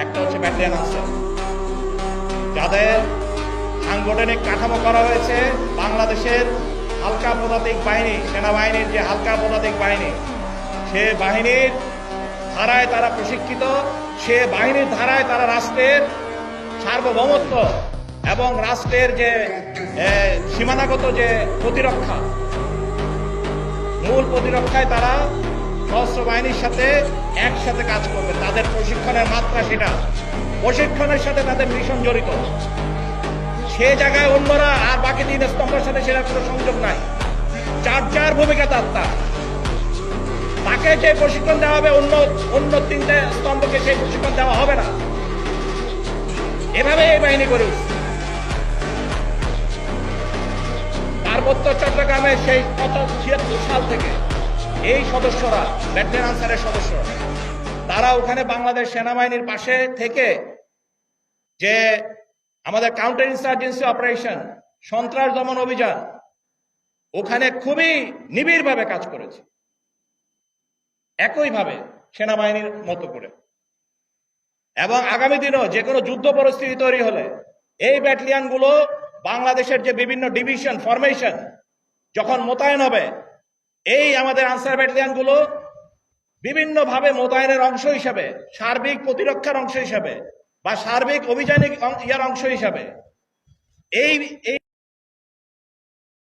একটা হচ্ছে battalion answer, যাদের সাংগঠনিক কাঠামো করা হয়েছে বাংলাদেশের হালকা পদাতিক বাহিনী, সেনাবাহিনীর যে হালকা পদাতিক বাহিনী, সে বাহিনীর ধারায় তারা প্রশিক্ষিত, সে বাহিনীর ধারায় তারা রাষ্ট্রের সার্বভৌমত্ব এবং রাষ্ট্রের যে সীমানাগত যে প্রতিরক্ষা, মূল প্রতিরক্ষায় তারা সশস্ত্র বাহিনীর সাথে একসাথে কাজ করবে। তাদের প্রশিক্ষণের মাত্রা সেটা, প্রশিক্ষণের সাথে তাদের মিশন জড়িত। সে জায়গায় অন্যরা আর বাকি 3 স্তম্ভের সাথে সেটা কোনো সংযোগ নাই। যার ভূমিকা তাকে যে প্রশিক্ষণ দেওয়া হবে অন্য 3টে স্তম্ভকে সেই প্রশিক্ষণ দেওয়া হবে না। এভাবে এই বাহিনী গড়ে উঠছে। পার্বত্য চট্টগ্রামে সেই 76 সাল থেকে এই সদস্যরা, ব্যাটালিয়ন আনসারের সদস্যরা, তারা ওখানে বাংলাদেশ সেনাবাহিনীর পাশে থেকে যে আমাদের কাউন্টার ইনসার্জেন্সি অপারেশন, সন্ত্রাস দমন অভিযান, ওখানে খুবই নিবিড়ভাবে কাজ করেছে, একইভাবে সেনাবাহিনীর মতো করে। এবং আগামী দিনেও যে কোনো যুদ্ধ পরিস্থিতি তৈরি হলে এই ব্যাটালিয়নগুলো বাংলাদেশের যে বিভিন্ন ডিভিশন ফরমেশন যখন মোতায়েন হবে, এই আমাদের আনসার ব্যাটালিয়নগুলো বিভিন্নভাবে মোতায়েনের অংশ হিসাবে, সার্বিক প্রতিরক্ষার অংশ হিসাবে বা সার্বিক অভিযানিক অংশ হিসাবে এই